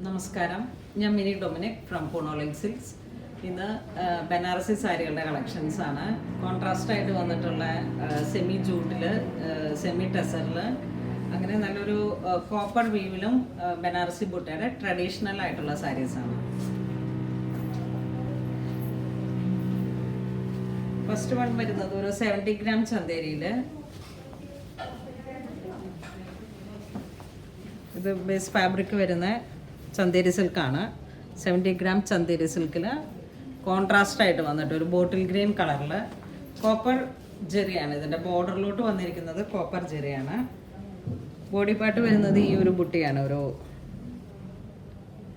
നമസ്കാരം, ഞാൻ mini Dominic from പൂണോളിംഗ് silks. ഇന്ന് ബനാറസി സാരികളുടെ കളക്ഷൻസ് ആണ്. കോൺട്രാസ്റ്റ് ആയിട്ട് വന്നിട്ടുള്ള സെമി ജൂട്ടിൽ, സെമി ടെസറിൽ, അങ്ങനെ നല്ലൊരു കോപ്പർ വീവിലും ബനാറസി ബുട്ടയുടെ ട്രഡീഷണൽ ആയിട്ടുള്ള സാരീസാണ്. ഫസ്റ്റ് വൺ വരുന്നത് ഒരു 70 ഗ്രാം ചന്തേരിയിൽ. ഇത് ബേസ് ഫാബ്രിക് വരുന്ന ചന്തേരി സിൽക്കാണ്. 70 ഗ്രാം ചന്തേരി സിൽക്കിൽ കോൺട്രാസ്റ്റ് ആയിട്ട് വന്നിട്ട് ഒരു ബോട്ടിൽ ഗ്രീൻ കളറിൽ കോപ്പർ ജെറിയാണ്. ഇതിൻ്റെ ബോർഡറിലോട്ട് വന്നിരിക്കുന്നത് കോപ്പർ ജെറിയാണ്. ബോഡി പാർട്ട് വരുന്നത് ഈ ഒരു ബുട്ടിയാണ്. ഒരു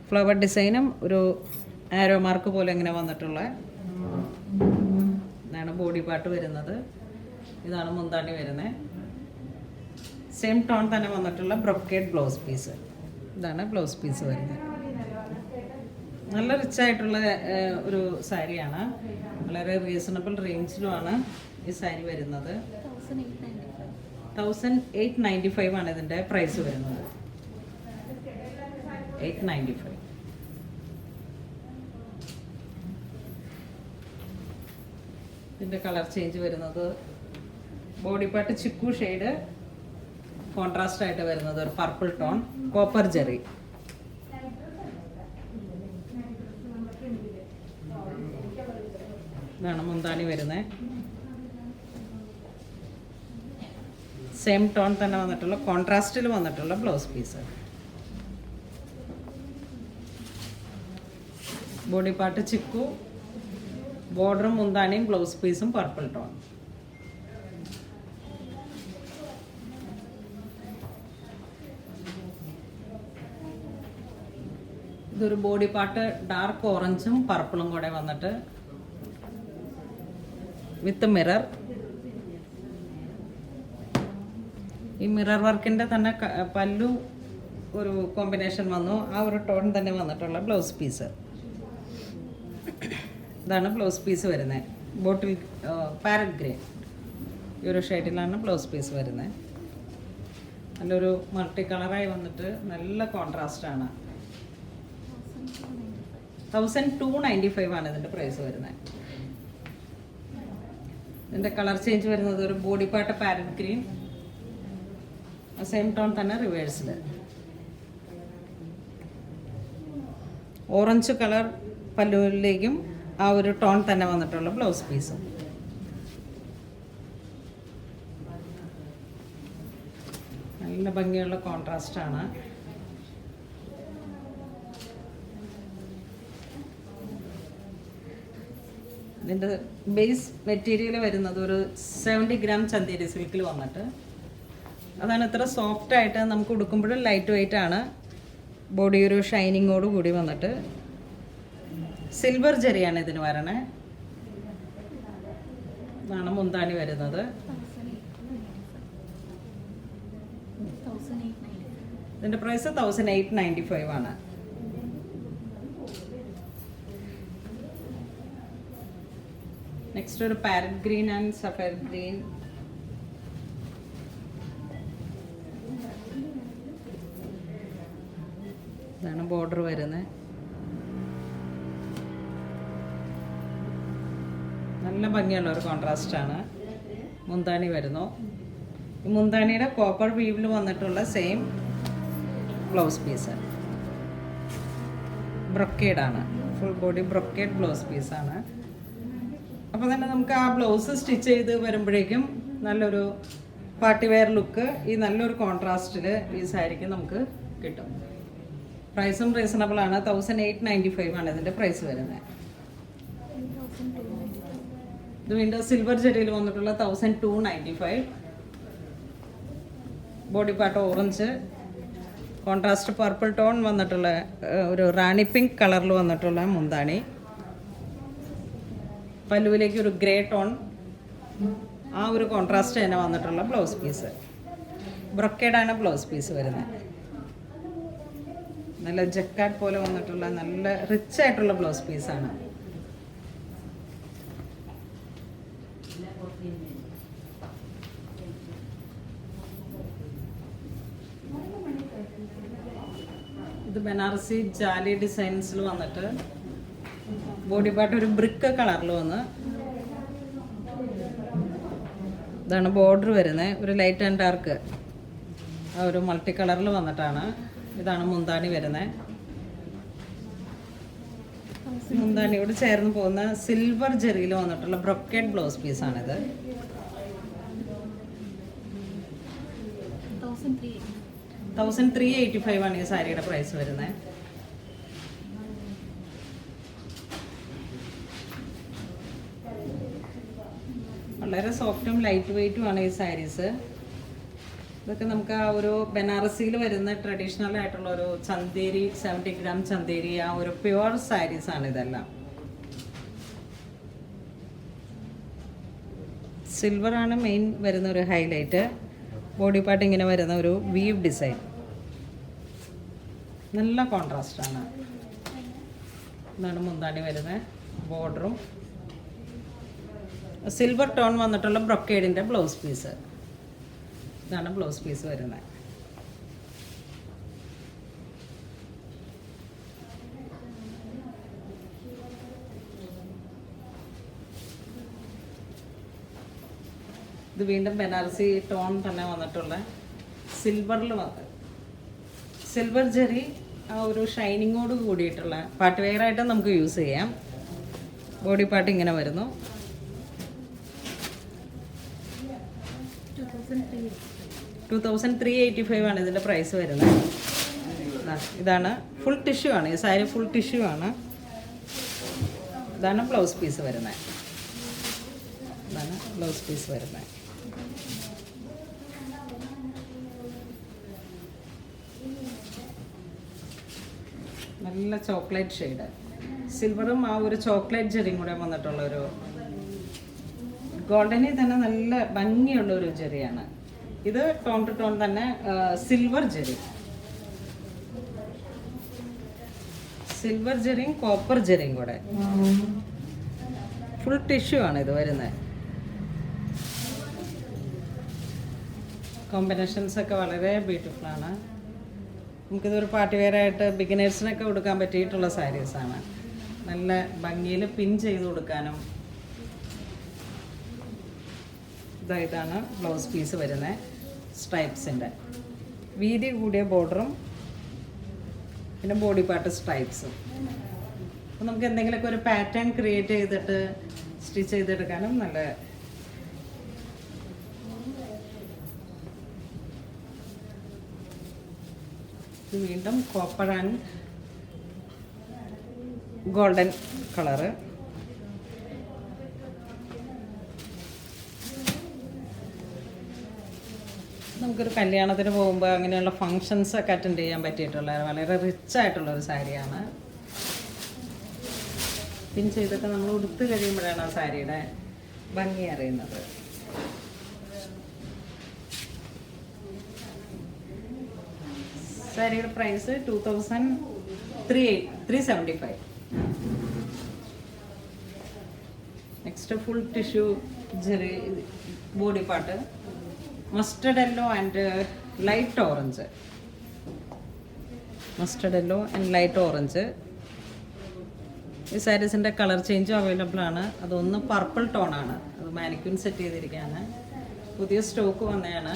ഫ്ലവർ ഡിസൈനും ഒരു ആരോ മാർക്ക് പോലെ ഇങ്ങനെ വന്നിട്ടുള്ള ഇതാണ് ബോഡി പാർട്ട് വരുന്നത്. ഇതാണ് മുന്താണി വരുന്നത്. സെയിം ടോൺ തന്നെ വന്നിട്ടുള്ള ബ്രൊക്കേഡ് ബ്ലൗസ് പീസ്. ഇതാണ് ബ്ലൗസ് പീസ് വരുന്നത്. നല്ല റിച്ച് ആയിട്ടുള്ള ഒരു സാരിയാണ്. വളരെ റീസണബിൾ റേഞ്ചിലുമാണ് ഈ സാരി വരുന്നത്. 1895 ആണ് ഇതിൻ്റെ പ്രൈസ് വരുന്നത്. 895. ഇതിൻ്റെ കളർ ചേഞ്ച് വരുന്നത് body part chikoo shade, contrast ആയിട്ട് വരുന്നത് ഒരു പർപ്പിൾ ടോൺ, കോപ്പർ ജെറി. ഇതാണ് മുന്താണി വരുന്നത്. സെയിം ടോൺ തന്നെ വന്നിട്ടുള്ള കോൺട്രാസ്റ്റിൽ വന്നിട്ടുള്ള ബ്ലൗസ് പീസ്. ബോഡി പാർട്ട് ചിക്കു, ബോർഡറും മുന്താണിയും ബ്ലൗസ് പീസും പർപ്പിൾ ടോൺ. ഇതൊരു ബോഡി പാർട്ട് ഡാർക്ക് ഓറഞ്ചും പർപ്പിളും കൂടെ വന്നിട്ട് വിത്ത് മിറർ. ഈ മിറർ വർക്കിൻ്റെ തന്നെ പല്ലു ഒരു കോമ്പിനേഷൻ വന്നു. ആ ഒരു ടോൺ തന്നെ വന്നിട്ടുള്ള ബ്ലൗസ് പീസ്. ഇതാണ് ബ്ലൗസ് പീസ് വരുന്നത്. ബോട്ടിൽ പാരറ്റ് ഗ്രേ ഈ ഒരു ഷെയ്ഡിലാണ് ബ്ലൗസ് പീസ് വരുന്നത്. നല്ലൊരു മൾട്ടി കളറായി വന്നിട്ട് നല്ല കോൺട്രാസ്റ്റാണ്. 1295 ആണ് ഇതിൻ്റെ പ്രൈസ് വരുന്നത്. ഇതിൻ്റെ കളർ ചേഞ്ച് വരുന്നത് ഒരു body part parrot green, same tone തന്നെ റിവേഴ്സിൽ ഓറഞ്ച് കളർ പല്ലുവിലേക്കും ആ ഒരു ടോൺ തന്നെ വന്നിട്ടുള്ള ബ്ലൗസ് പീസും. നല്ല ഭംഗിയുള്ള കോൺട്രാസ്റ്റാണ്. ഇതിൻ്റെ ബേസ് മെറ്റീരിയൽ വരുന്നത് ഒരു 70 ഗ്രാം ചന്തേരി സിൽക്കിൽ വന്നിട്ട്, അതാണ് ഇത്ര സോഫ്റ്റ് ആയിട്ട് നമുക്ക് ഉടുക്കുമ്പോഴും ലൈറ്റ് വെയിറ്റ് ആണ്. ബോഡി ഒരു ഷൈനിങ്ങോട് കൂടി വന്നിട്ട് സിൽവർ ജെറിയാണ് ഇതിന് വരണേ. ഇതാണ് മുന്താണി വരുന്നത്. ഇതിൻ്റെ പ്രൈസ് 1895 ആണ്. നെക്സ്റ്റ് ഒരു parrot green and sapphire green. ഇതാണ് ബോർഡർ വരുന്നത്. നല്ല ഭംഗിയുള്ള ഒരു കോൺട്രാസ്റ്റാണ്. മുന്താണി വരുന്നു. ഈ മുന്താണിയുടെ കോപ്പർ വീവിൽ വന്നിട്ടുള്ള സെയിം ബ്ലൗസ് പീസ്. ബ്രൊക്കേഡാണ്, ഫുൾ ബോഡി ബ്രൊക്കേഡ് ബ്ലൗസ് പീസാണ്. അപ്പോൾ തന്നെ നമുക്ക് ആ ബ്ലൗസ് സ്റ്റിച്ച് ചെയ്ത് വരുമ്പോഴേക്കും നല്ലൊരു പാർട്ടി വെയർ ലുക്ക് ഈ നല്ലൊരു കോൺട്രാസ്റ്റിൽ ഈ സാരിക്ക് നമുക്ക് കിട്ടും. പ്രൈസും റീസണബിൾ ആണ്. 1895 ആണ് ഇതിൻ്റെ പ്രൈസ് വരുന്നത്. ഇത് വീണ്ടും സിൽവർ ജെറിയിൽ വന്നിട്ടുള്ള 1295. Body part orange, contrast purple tone വന്നിട്ടുള്ള ഒരു റാണി പിങ്ക് കളറിൽ വന്നിട്ടുള്ള മുന്താണി. പല്ലുവിലേക്ക് ഒരു ഗ്രേ ടോൺ, ആ ഒരു കോൺട്രാസ്റ്റ് തന്നെ വന്നിട്ടുള്ള ബ്ലൗസ് പീസ്. ബ്രൊക്കേഡാണ് ബ്ലൗസ് പീസ് വരുന്നത്. നല്ല ജക്കാർഡ് പോലെ വന്നിട്ടുള്ള നല്ല റിച്ച് ആയിട്ടുള്ള ബ്ലൗസ് പീസാണ്. ഇത് ബനാറസി ജാലി ഡിസൈൻസിൽ വന്നിട്ട് ബോഡി പാർട്ട് ഒരു ബ്രിക്ക് കളറിൽ വന്ന്, ഇതാണ് ബോർഡർ വരുന്നത്. ഒരു ലൈറ്റ് ആൻഡ് ഡാർക്ക് ആ ഒരു മൾട്ടി കളറിൽ വന്നിട്ടാണ്. ഇതാണ് മുന്താണി വരുന്നത്. മുന്താണിയോട് ചേർന്ന് പോകുന്ന സിൽവർ ജെറിയിൽ വന്നിട്ടുള്ള ബ്രൊക്കേഡ് ബ്ലൗസ് പീസാണിത്. 1385 ആണ് ഈ സാരിയുടെ പ്രൈസ് വരുന്നത്. വളരെ സോഫ്റ്റും ലൈറ്റ് വെയ്റ്റും ആണ് ഈ സാരീസ്. ഇതൊക്കെ നമുക്ക് ആ ഒരു ബനാറസിയിൽ വരുന്ന ട്രഡീഷണൽ ആയിട്ടുള്ള ഒരു ചന്തേരി 70 ഗ്രാം ചന്തേരി, ആ ഒരു പ്യുവർ സാരീസ് ആണ് ഇതെല്ലാം. സിൽവർ ആണ് മെയിൻ വരുന്ന ഒരു ഹൈലൈറ്റ്. ബോഡി പാർട്ട് ഇങ്ങനെ വരുന്ന ഒരു വീവ് ഡിസൈൻ, നല്ല കോൺട്രാസ്റ്റ് ആണ്. ഇതാണ് മുന്താണി വരുന്നത്. ബോർഡറും സിൽവർ ടോൺ വന്നിട്ടുള്ള ബ്രൊക്കേഡിൻ്റെ ബ്ലൗസ് പീസ്. ഇതാണ് ബ്ലൗസ് പീസ് വരുന്നത്. ഇത് വീണ്ടും ബനാറസി ടോൺ തന്നെ വന്നിട്ടുള്ള സിൽവറിൽ വന്ന് സിൽവർ ജെറി ആ ഒരു ഷൈനിങ്ങോട് കൂടിയിട്ടുള്ള പാർട്ടി വെയറായിട്ട് നമുക്ക് യൂസ് ചെയ്യാം. ബോഡി പാർട്ട് ഇങ്ങനെ വരുന്നു. 2385 ആണ് ഇതിൻ്റെ പ്രൈസ് വരുന്നത്. ഇതാണ് ഫുൾ ടിഷ്യൂ ആണ് ഈ സാരി, ഫുൾ ടിഷ്യൂ ആണ്. ഇതാണ് ബ്ലൗസ് പീസ് വരുന്നത്. ഇതാണ് ബ്ലൗസ് പീസ് വരുന്നത്. നല്ല ചോക്ലേറ്റ് ഷെയ്ഡ്, സിൽവറും ആ ഒരു ചോക്ലേറ്റ് ജെറിയും കൂടെ വന്നിട്ടുള്ള ഒരു ഗോൾഡനിൽ തന്നെ നല്ല ഭംഗിയുള്ള ഒരു ജെറിയാണ് ഇത്. ടോൺ ടു ടോൺ തന്നെ സിൽവർ ജെറി, സിൽവർ ജെറിയും കോപ്പർ ജെറിയും കൂടെ ഫുൾ ടിഷ്യൂ ആണ് ഇത് വരുന്നത്. കോമ്പിനേഷൻസ് ഒക്കെ വളരെ ബ്യൂട്ടിഫുൾ ആണ്. നമുക്കിതൊരു പാർട്ടി വെയറായിട്ട് ബിഗിനേഴ്സിനൊക്കെ കൊടുക്കാൻ പറ്റിയിട്ടുള്ള സാരീസാണ്. നല്ല ഭംഗിയിൽ പിൻ ചെയ്ത് കൊടുക്കാനും. ഇതാണ് ബ്ലൗസ് പീസ് വരുന്നത്. സ്ട്രൈപ്സിൻ്റെ വീതി കൂടിയ ബോർഡറും പിന്നെ ബോഡി പാർട്ട് സ്ട്രൈപ്സും. അപ്പോൾ നമുക്ക് എന്തെങ്കിലുമൊക്കെ ഒരു പാറ്റേൺ ക്രിയേറ്റ് ചെയ്തിട്ട് സ്റ്റിച്ച് ചെയ്തെടുക്കാനും നല്ല. ഇത് വീണ്ടും കോപ്പർ ആൻഡ് ഗോൾഡൻ കളറ്. നമുക്കൊരു കല്യാണത്തിന് പോകുമ്പോൾ അങ്ങനെയുള്ള ഫങ്ഷൻസ് ഒക്കെ അറ്റൻഡ് ചെയ്യാൻ പറ്റിയിട്ടുള്ള വളരെ റിച്ച് ആയിട്ടുള്ളൊരു സാരിയാണ്. പിൻ ചെയ്തൊക്കെ നമ്മൾ ഉടുത്ത് കഴിയുമ്പോഴാണ് ആ സാരിയുടെ ഭംഗി അറിയുന്നത്. സാരിയുടെ price 2375. Next full tissue zari body part, mustard yellow and light orange. Mustard yellow and light orange. ഈ സാരീസിൻ്റെ കളർ ചേഞ്ചും അവൈലബിൾ ആണ്. അതൊന്ന് പർപ്പിൾ ടോണാണ്, അത് മാനിക്യൂൻ സെറ്റ് ചെയ്തിരിക്കുകയാണ്. പുതിയ സ്റ്റോക്ക് വന്നതാണ്.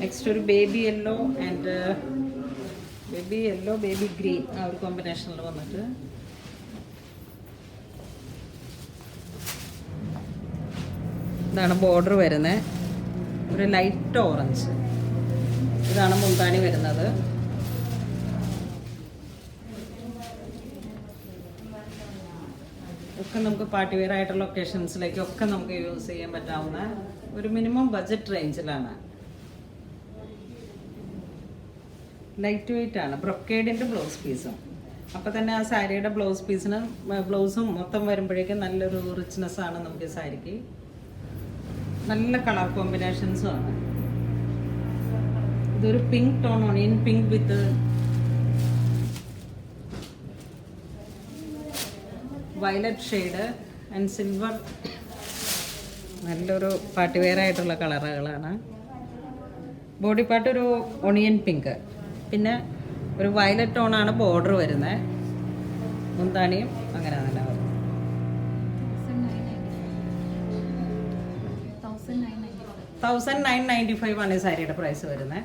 നെക്സ്റ്റ് ഒരു baby yellow and baby green ആ ഒരു കോമ്പിനേഷനിൽ വന്നിട്ട് ഇതാണ് ബോർഡർ വരുന്നത്. ഒരു ലൈറ്റ് ഓറഞ്ച്. ഇതാണ് മുന്താണി വരുന്നത്. ഒക്കെ നമുക്ക് പാർട്ടി വെയർ ആയിട്ടുള്ള ഒക്കേഷൻസിലേക്കൊക്കെ നമുക്ക് യൂസ് ചെയ്യാൻ പറ്റാവുന്ന ഒരു മിനിമം ബഡ്ജറ്റ് റേഞ്ചിലാണ്. ലൈറ്റ് വെയ്റ്റ് ആണ്. ബ്രൊക്കേഡിൻ്റെ ബ്ലൗസ് പീസും. അപ്പോൾ തന്നെ ആ സാരിയുടെ ബ്ലൗസ് പീസിന് ബ്ലൗസും മൊത്തം വരുമ്പോഴേക്കും നല്ലൊരു റിച്ച്നെസ് ആണ് നമുക്ക് ഈ സാരിക്ക്. നല്ല കളർ കോമ്പിനേഷൻസും ആണ്. ഇതൊരു പിങ്ക് ടോൺ ആണ്, in pink with violet shade and silver. നല്ലൊരു പാർട്ടി വെയർ ആയിട്ടുള്ള കളറുകളാണ്. ബോഡി പാർട്ട് ഒരു ഒണിയൻ പിങ്ക്, പിന്നെ ഒരു വയലറ്റ് ടോണാണ് ബോർഡർ വരുന്നത്. മുന്താണിയും അങ്ങനെ തന്നെ വരുന്നത്. 1995 ആണ് ഈ സാരിയുടെ പ്രൈസ് വരുന്നത്.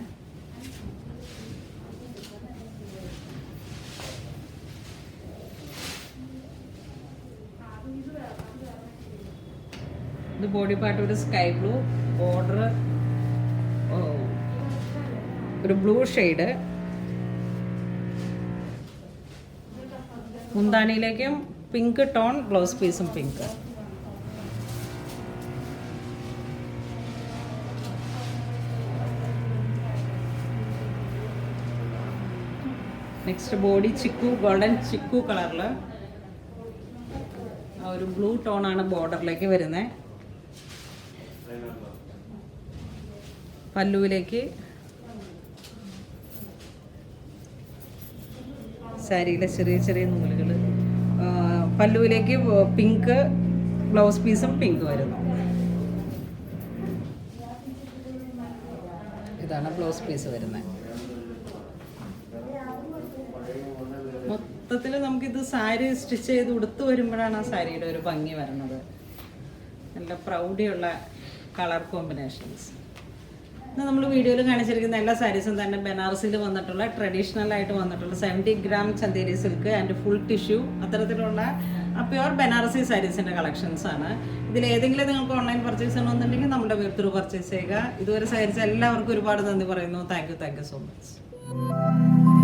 ഇത് ബോഡി പാർട്ട് ഒരു സ്കൈ ബ്ലൂ ബോർഡർ, ഒരു ബ്ലൂ ഷെയ്ഡ്. മുന്താണിയിലേക്കും പിങ്ക് ടോൺ, ബ്ലൗസ് പീസും പിങ്ക്. നെക്സ്റ്റ് ബോഡി ചിക്കു, ഗോൾഡൻ ചിക്കു കളറിൽ ഒരു ബ്ലൂ ടോണാണ് ബോർഡറിലേക്ക് വരുന്നത്. പല്ലുവിലേക്ക് സാരിയിലെ ചെറിയ ചെറിയ നൂലുകൾ. പല്ലുവിലേക്ക് പിങ്ക്, ബ്ലൗസ് പീസും പിങ്ക് വരുന്നു. ഇതാണ് ബ്ലൗസ് പീസ് വരുന്നത്. മൊത്തത്തിൽ നമുക്കിത് സാരി സ്റ്റിച്ച് ചെയ്ത് ഉടുത്ത് വരുമ്പോഴാണ് ആ സാരിയുടെ ഒരു ഭംഗി വരുന്നത്. നല്ല പ്രൗഢിയുള്ള കളർ കോമ്പിനേഷൻസ്. ഇന്ന് നമ്മൾ വീഡിയോയിൽ കാണിച്ചിരിക്കുന്ന എല്ലാ സാരീസും തന്നെ ബനാറസിൽ വന്നിട്ടുള്ള ട്രഡീഷണൽ ആയിട്ട് വന്നിട്ടുള്ള 70 gram Chanderi silk and full tissue അത്തരത്തിലുള്ള പ്യുവർ ബനാറസി സാരീസിൻ്റെ കളക്ഷൻസ് ആണ്. ഇതിൽ ഏതെങ്കിലും നിങ്ങൾക്ക് ഓൺലൈൻ പർച്ചേസ് ചെയ്യണമെന്നുണ്ടെങ്കിൽ നമ്മുടെ വെബ് ത്രൂ പർച്ചേസ് ചെയ്യുക. ഇതുവരെ സഹകരിച്ച എല്ലാവർക്കും ഒരുപാട് നന്ദി പറയുന്നു. Thank you so much.